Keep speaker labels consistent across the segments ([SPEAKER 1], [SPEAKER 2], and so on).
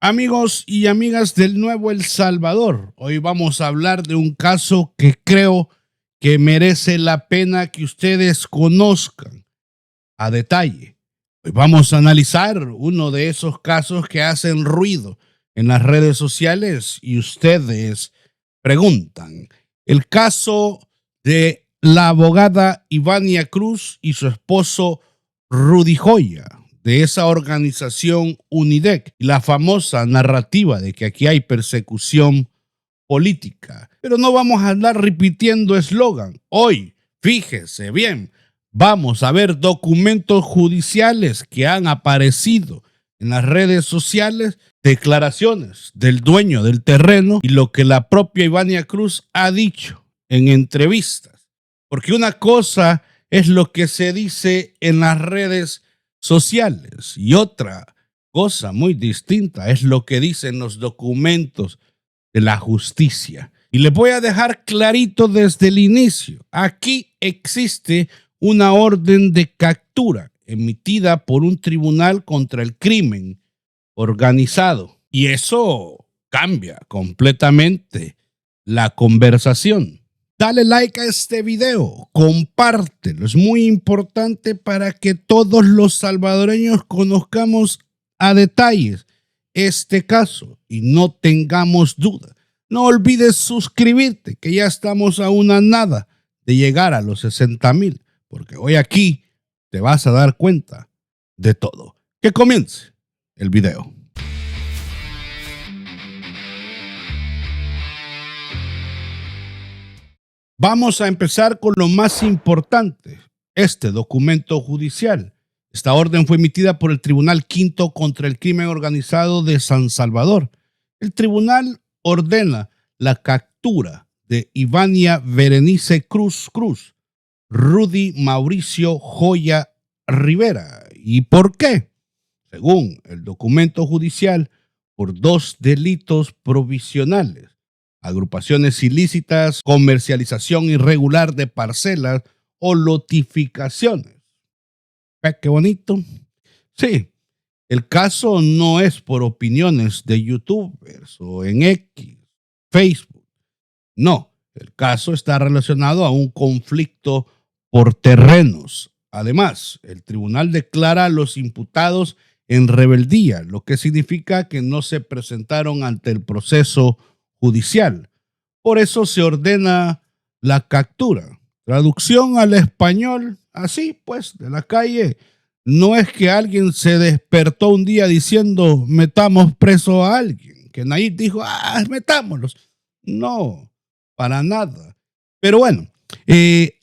[SPEAKER 1] Amigos y amigas del Nuevo El Salvador, hoy vamos a hablar de un caso que creo que merece la pena que ustedes conozcan a detalle. Hoy vamos a analizar uno de esos casos que hacen ruido en las redes sociales y ustedes preguntan. El caso de la abogada Ivania Cruz y su esposo Rudy Joya, de esa organización UNIDEC, y la famosa narrativa de que aquí hay persecución política. Pero no vamos a andar repitiendo eslogan. Hoy, fíjese bien, vamos a ver documentos judiciales que han aparecido en las redes sociales, declaraciones del dueño del terreno y lo que la propia Ivania Cruz ha dicho en entrevistas. Porque una cosa es lo que se dice en las redes sociales y otra cosa muy distinta es lo que dicen los documentos de la justicia. Y les voy a dejar clarito desde el inicio. Aquí existe una orden de captura emitida por un tribunal contra el crimen organizado. Y eso cambia completamente la conversación. Dale like a este video, compártelo, es muy importante para que todos los salvadoreños conozcamos a detalles este caso y no tengamos duda. No olvides suscribirte, que ya estamos a una nada de llegar a los 60,000, porque hoy aquí te vas a dar cuenta de todo. Que comience el video. Vamos a empezar con lo más importante, este documento judicial. Esta orden fue emitida por el Tribunal Quinto contra el Crimen Organizado de San Salvador. El tribunal ordena la captura de Ivania Berenice Cruz, Rudy Mauricio Joya Rivera. ¿Y por qué? Según el documento judicial, por dos delitos provisionales: agrupaciones ilícitas, comercialización irregular de parcelas o lotificaciones. ¿Ve qué bonito? Sí, el caso no es por opiniones de youtubers o en X, Facebook. No, el caso está relacionado a un conflicto por terrenos. Además, el tribunal declara a los imputados en rebeldía, lo que significa que no se presentaron ante el proceso judicial. Por eso se ordena la captura. Traducción al español, así pues, de la calle. No es que alguien se despertó un día diciendo metamos preso a alguien, que Nayib dijo, metámoslos. No, para nada. Pero bueno,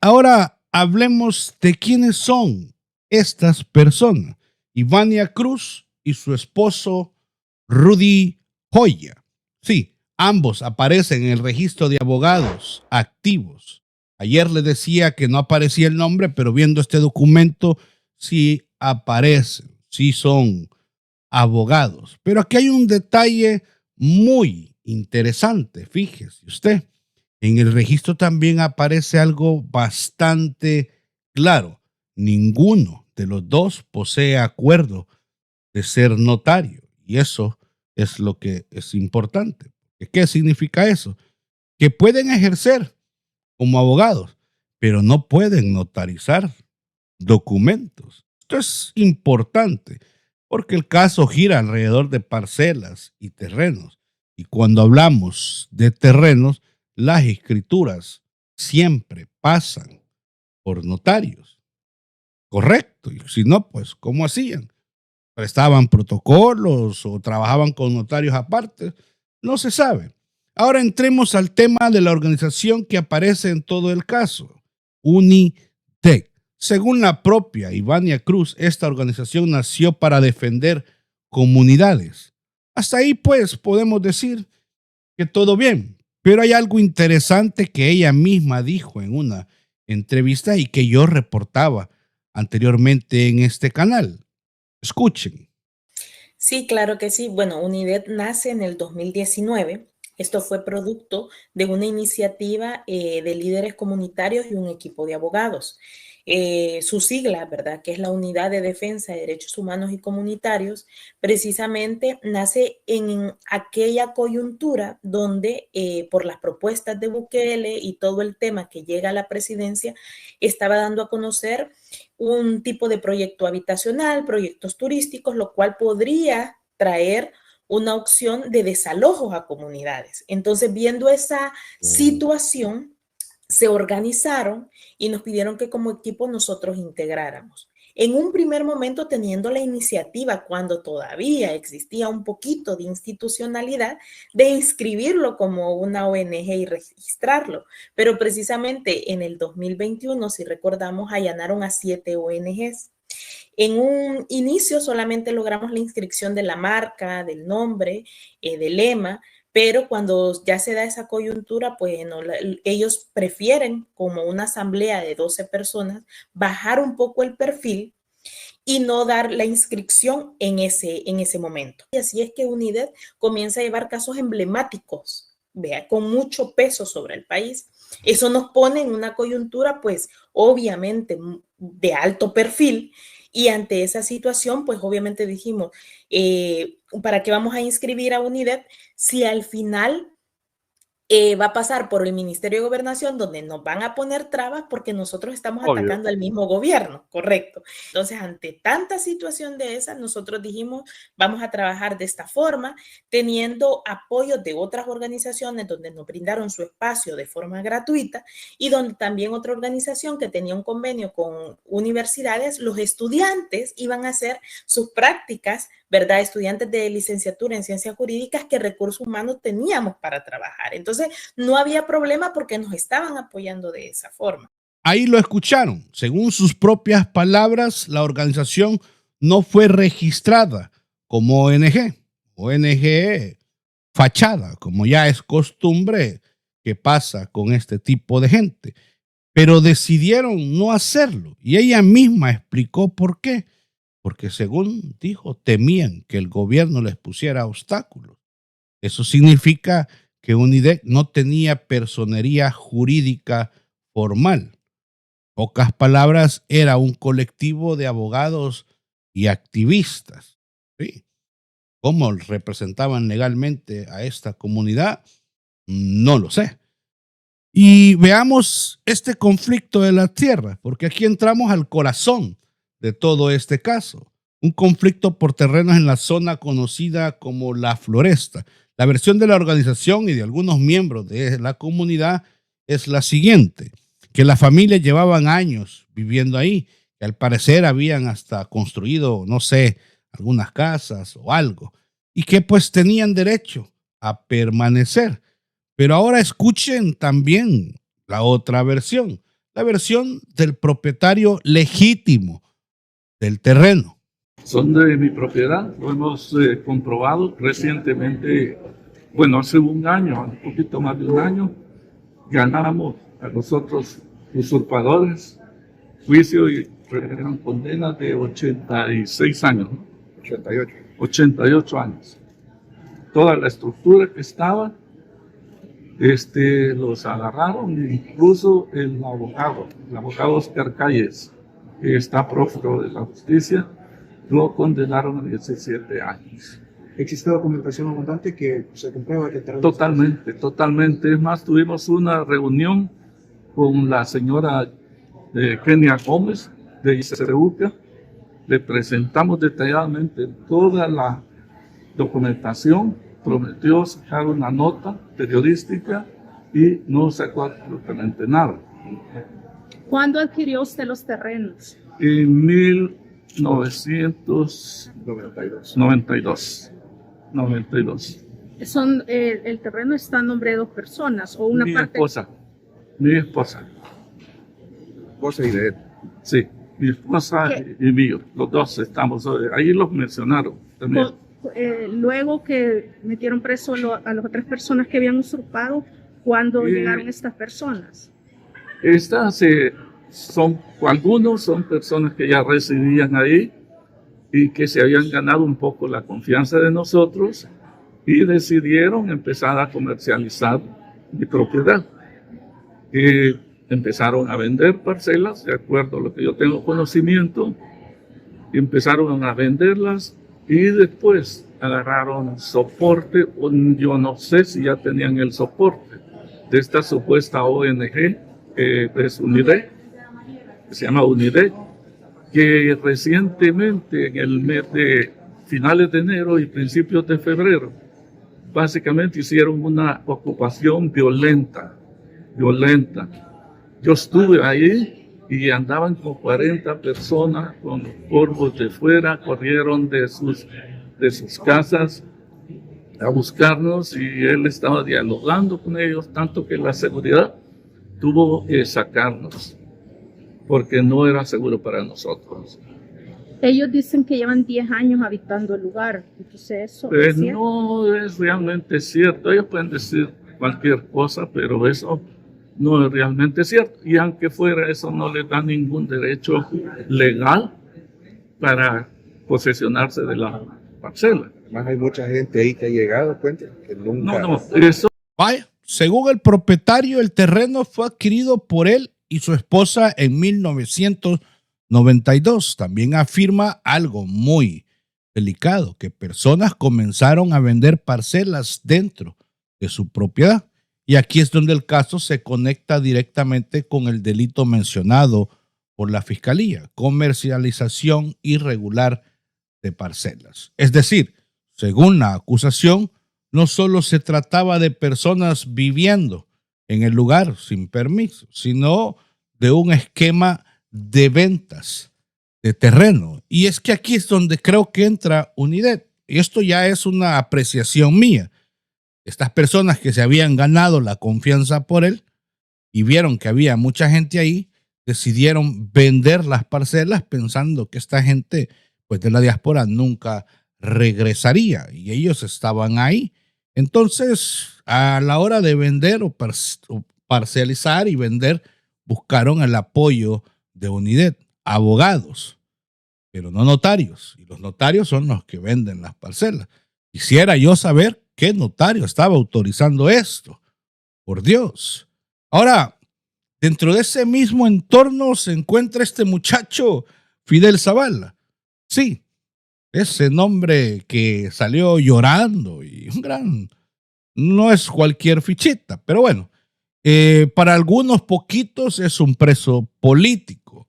[SPEAKER 1] ahora hablemos de quiénes son estas personas. Ivania Cruz y su esposo Rudy Joya. Sí, ambos aparecen en el registro de abogados activos. Ayer les decía que no aparecía el nombre, pero viendo este documento sí aparecen, sí son abogados. Pero aquí hay un detalle muy interesante, fíjese usted. En el registro también aparece algo bastante claro. Ninguno de los dos posee acuerdo de ser notario. Y eso es lo que es importante. ¿Qué significa eso? Que pueden ejercer como abogados, pero no pueden notarizar documentos. Esto es importante porque el caso gira alrededor de parcelas y terrenos. Y cuando hablamos de terrenos, las escrituras siempre pasan por notarios. Correcto. Y si no, pues, ¿cómo hacían? ¿Prestaban protocolos o trabajaban con notarios aparte? No se sabe. Ahora entremos al tema de la organización que aparece en todo el caso, UNIDEC. Según la propia Ivania Cruz, esta organización nació para defender comunidades. Hasta ahí, pues, podemos decir que todo bien, pero hay algo interesante que ella misma dijo en una entrevista y que yo reportaba anteriormente en este canal. Escuchen.
[SPEAKER 2] Sí, claro que sí. Bueno, UNIDEC nace en el 2019. Esto fue producto de una iniciativa de líderes comunitarios y un equipo de abogados. su sigla, ¿verdad? Que es la Unidad de Defensa de Derechos Humanos y Comunitarios, precisamente nace en aquella coyuntura donde por las propuestas de Bukele y todo el tema que llega a la presidencia, estaba dando a conocer un tipo de proyecto habitacional, proyectos turísticos, lo cual podría traer una opción de desalojos a comunidades. Entonces, viendo esa situación, se organizaron y nos pidieron que como equipo nosotros integráramos. En un primer momento teniendo la iniciativa, cuando todavía existía un poquito de institucionalidad, de inscribirlo como una ONG y registrarlo. Pero precisamente en el 2021, si recordamos, allanaron a 7 ONGs. En un inicio solamente logramos la inscripción de la marca, del nombre, del lema, pero cuando ya se da esa coyuntura, pues no, ellos prefieren, como una asamblea de 12 personas, bajar un poco el perfil y no dar la inscripción en ese momento. Y así es que UNIDED comienza a llevar casos emblemáticos, vea, con mucho peso sobre el país. Eso nos pone en una coyuntura, pues, obviamente de alto perfil, y ante esa situación, pues obviamente dijimos, ¿para qué vamos a inscribir a UNIDED si al final va a pasar por el Ministerio de Gobernación, donde nos van a poner trabas porque nosotros estamos atacando al mismo gobierno, correcto? Entonces, ante tanta situación de esa, nosotros dijimos, vamos a trabajar de esta forma, teniendo apoyo de otras organizaciones donde nos brindaron su espacio de forma gratuita y donde también otra organización que tenía un convenio con universidades, los estudiantes iban a hacer sus prácticas, ¿verdad? Estudiantes de licenciatura en ciencias jurídicas que recursos humanos teníamos para trabajar. Entonces, no había problema porque nos estaban apoyando de esa forma.
[SPEAKER 1] Ahí lo escucharon. Según sus propias palabras, la organización no fue registrada como ONG. ONG fachada, como ya es costumbre que pasa con este tipo de gente. Pero decidieron no hacerlo. Y ella misma explicó por qué. Porque según dijo, temían que el gobierno les pusiera obstáculos. Eso significa que UNIDEC no tenía personería jurídica formal. Pocas palabras, era un colectivo de abogados y activistas. ¿Sí? ¿Cómo representaban legalmente a esta comunidad? No lo sé. Y veamos este conflicto de la tierra, porque aquí entramos al corazón de todo este caso. Un conflicto por terrenos en la zona conocida como La Floresta. La versión de la organización y de algunos miembros de la comunidad es la siguiente, que las familias llevaban años viviendo ahí, que al parecer habían hasta construido, no sé, algunas casas o algo, y que pues tenían derecho a permanecer. Pero ahora escuchen también la otra versión, la versión del propietario legítimo del terreno.
[SPEAKER 3] Son de mi propiedad, lo hemos comprobado recientemente, bueno, hace un año, un poquito más de un año, ganamos a los otros usurpadores juicio y eran condenas de 86 años, ¿no? 88 años. Toda la estructura que estaba, los agarraron, incluso el abogado Oscar Calles, que está prófugo de la justicia, lo condenaron a 17 años.
[SPEAKER 4] ¿Existe documentación abundante que se comprueba que el terreno?
[SPEAKER 3] Totalmente. Es más, tuvimos una reunión con la señora Kenia Gómez de Iseuca. Le presentamos detalladamente toda la documentación. Prometió sacar una nota periodística y no sacó absolutamente nada.
[SPEAKER 5] ¿Cuándo adquirió usted los terrenos?
[SPEAKER 3] En 1992.
[SPEAKER 5] El terreno está a nombre de dos personas o una parte.
[SPEAKER 3] Mi esposa.
[SPEAKER 4] ¿Vos y de él?
[SPEAKER 3] Sí, mi esposa y mío. Los dos estamos, ahí los mencionaron también.
[SPEAKER 5] Luego que metieron preso a las otras personas que habían usurpado, ¿cuándo llegaron estas personas?
[SPEAKER 3] Algunos son personas que ya residían ahí y que se habían ganado un poco la confianza de nosotros y decidieron empezar a comercializar mi propiedad. empezaron a vender parcelas, de acuerdo a lo que yo tengo conocimiento, empezaron a venderlas y después agarraron soporte, yo no sé si ya tenían el soporte de esta supuesta ONG, que es UNIDEC, que se llama UNIDEC, que recientemente en el mes de finales de enero y principios de febrero, básicamente hicieron una ocupación violenta. Yo estuve ahí y andaban con 40 personas con polvos de fuera, corrieron de sus casas a buscarnos y él estaba dialogando con ellos, tanto que la seguridad tuvo que sacarnos porque no era seguro para nosotros.
[SPEAKER 5] Ellos dicen que llevan 10 años habitando el lugar. Entonces, ¿eso es cierto?
[SPEAKER 3] No es realmente cierto. Ellos pueden decir cualquier cosa, pero eso no es realmente cierto. Y aunque fuera, eso no les da ningún derecho legal para posesionarse de la parcela.
[SPEAKER 4] Además hay mucha gente ahí que ha llegado, cuenta, que nunca...
[SPEAKER 3] No, eso...
[SPEAKER 1] Vaya, según el propietario, el terreno fue adquirido por él y su esposa en 1992. También afirma algo muy delicado, que personas comenzaron a vender parcelas dentro de su propiedad. Y aquí es donde el caso se conecta directamente con el delito mencionado por la Fiscalía, comercialización irregular de parcelas. Es decir, según la acusación, no solo se trataba de personas viviendo en el lugar sin permiso, sino de un esquema de ventas de terreno. Y es que aquí es donde creo que entra UNIDEC. Y esto ya es una apreciación mía. Estas personas que se habían ganado la confianza por él y vieron que había mucha gente ahí, decidieron vender las parcelas pensando que esta gente pues de la diáspora nunca regresaría y ellos estaban ahí. Entonces, a la hora de vender o parcializar y vender, buscaron el apoyo de UNIDEC, abogados, pero no notarios. Y los notarios son los que venden las parcelas. Quisiera yo saber qué notario estaba autorizando esto. Por Dios. Ahora, dentro de ese mismo entorno se encuentra este muchacho, Fidel Zavala. Sí, ese nombre que salió llorando y un gran, no es cualquier fichita, pero bueno, para algunos poquitos es un preso político,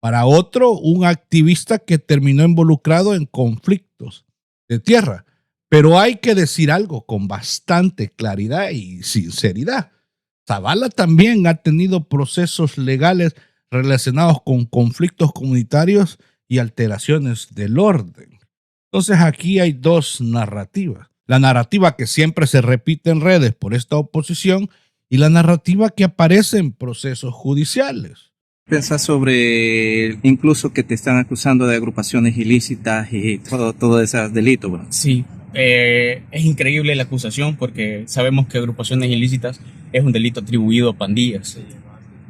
[SPEAKER 1] para otro un activista que terminó involucrado en conflictos de tierra. Pero hay que decir algo con bastante claridad y sinceridad. Zavala también ha tenido procesos legales relacionados con conflictos comunitarios y alteraciones del orden. Entonces aquí hay dos narrativas. La narrativa que siempre se repite en redes por esta oposición y la narrativa que aparece en procesos judiciales.
[SPEAKER 6] ¿Pensás sobre incluso que te están acusando de agrupaciones ilícitas y todo ese delito? Bro?
[SPEAKER 7] Sí, es increíble la acusación porque sabemos que agrupaciones ilícitas es un delito atribuido a pandillas.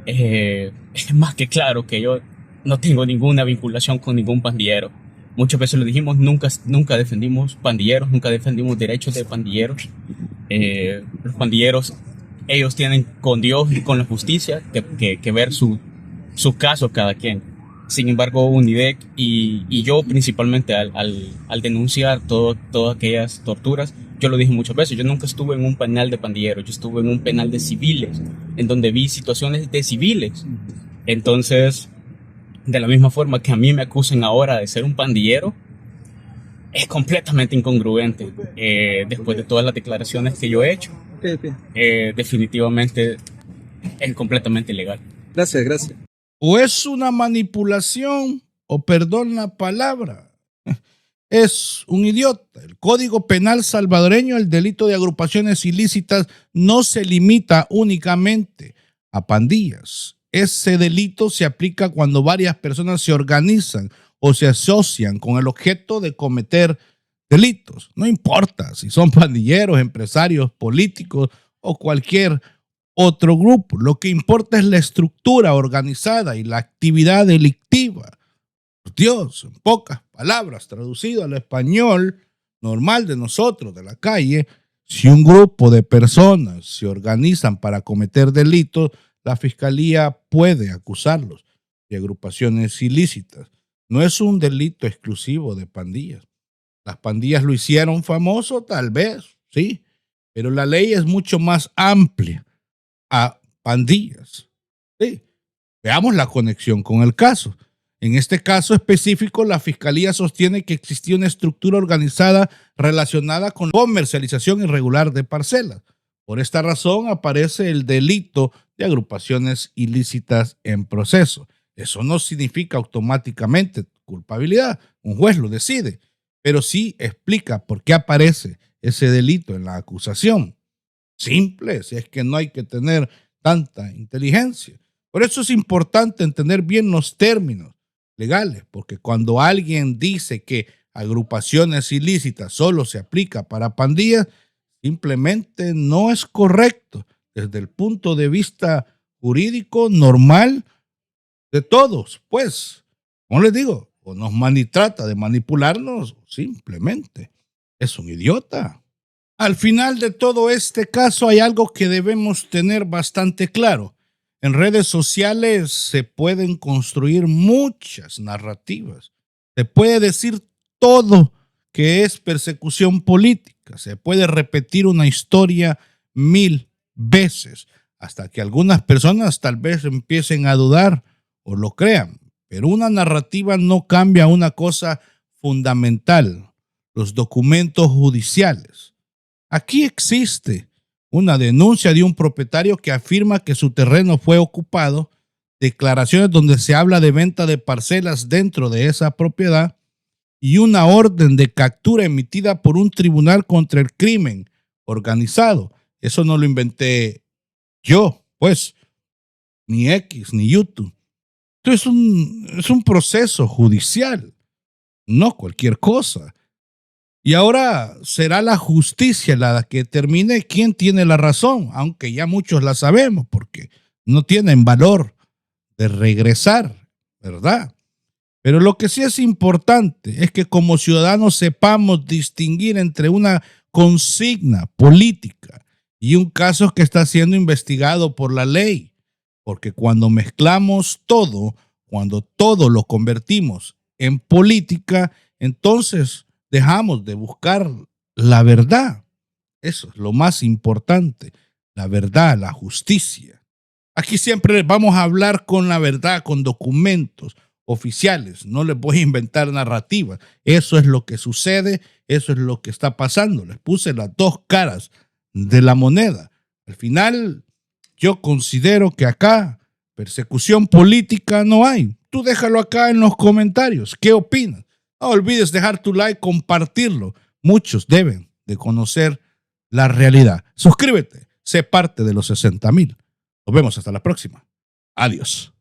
[SPEAKER 7] Es más que claro que yo no tengo ninguna vinculación con ningún pandillero. Muchas veces lo dijimos, nunca defendimos pandilleros, nunca defendimos derechos de pandilleros. Los pandilleros, ellos tienen con Dios y con la justicia que ver su caso cada quien. Sin embargo, UNIDEC y yo principalmente al denunciar todas aquellas torturas, yo lo dije muchas veces, yo nunca estuve en un penal de pandilleros, yo estuve en un penal de civiles, en donde vi situaciones de civiles. Entonces, de la misma forma que a mí me acusen ahora de ser un pandillero, es completamente incongruente. Después de todas las declaraciones que yo he hecho, definitivamente es completamente ilegal.
[SPEAKER 6] Gracias.
[SPEAKER 1] O es una manipulación, o perdón la palabra, es un idiota. El Código Penal salvadoreño, el delito de agrupaciones ilícitas, no se limita únicamente a pandillas. Ese delito se aplica cuando varias personas se organizan o se asocian con el objeto de cometer delitos. No importa si son pandilleros, empresarios, políticos o cualquier otro grupo. Lo que importa es la estructura organizada y la actividad delictiva. Por Dios, en pocas palabras, traducido al español normal de nosotros, de la calle, si un grupo de personas se organizan para cometer delitos, la fiscalía puede acusarlos de agrupaciones ilícitas. No es un delito exclusivo de pandillas. Las pandillas lo hicieron famoso, tal vez, sí, pero la ley es mucho más amplia a pandillas. Sí. Veamos la conexión con el caso. En este caso específico, la Fiscalía sostiene que existía una estructura organizada relacionada con la comercialización irregular de parcelas. Por esta razón aparece el delito de agrupaciones ilícitas en proceso. Eso no significa automáticamente culpabilidad, un juez lo decide, pero sí explica por qué aparece ese delito en la acusación. Simple, si es que no hay que tener tanta inteligencia. Por eso es importante entender bien los términos legales, porque cuando alguien dice que agrupaciones ilícitas solo se aplica para pandillas, simplemente no es correcto desde el punto de vista jurídico normal de todos. Pues, como les digo, o trata de manipularnos, simplemente es un idiota. Al final de todo este caso hay algo que debemos tener bastante claro. En redes sociales se pueden construir muchas narrativas. Se puede decir todo que es persecución política. Se puede repetir una historia 1000 veces hasta que algunas personas tal vez empiecen a dudar o lo crean. Pero una narrativa no cambia una cosa fundamental: los documentos judiciales. Aquí existe una denuncia de un propietario que afirma que su terreno fue ocupado, declaraciones donde se habla de venta de parcelas dentro de esa propiedad y una orden de captura emitida por un tribunal contra el crimen organizado. Eso no lo inventé yo, pues, ni X, ni YouTube. Esto es un proceso judicial, no cualquier cosa. Y ahora será la justicia la que determine quién tiene la razón, aunque ya muchos la sabemos porque no tienen valor de regresar, ¿verdad? Pero lo que sí es importante es que como ciudadanos sepamos distinguir entre una consigna política y un caso que está siendo investigado por la ley. Porque cuando mezclamos todo, cuando todo lo convertimos en política, entonces dejamos de buscar la verdad. Eso es lo más importante, la verdad, la justicia. Aquí siempre vamos a hablar con la verdad, con documentos oficiales. No les voy a inventar narrativas. Eso es lo que sucede, eso es lo que está pasando. Les puse las dos caras de la moneda. Al final, yo considero que acá persecución política no hay. Tú déjalo acá en los comentarios. ¿Qué opinas? No olvides dejar tu like, compartirlo. Muchos deben de conocer la realidad. Suscríbete, sé parte de los 60,000. Nos vemos hasta la próxima. Adiós.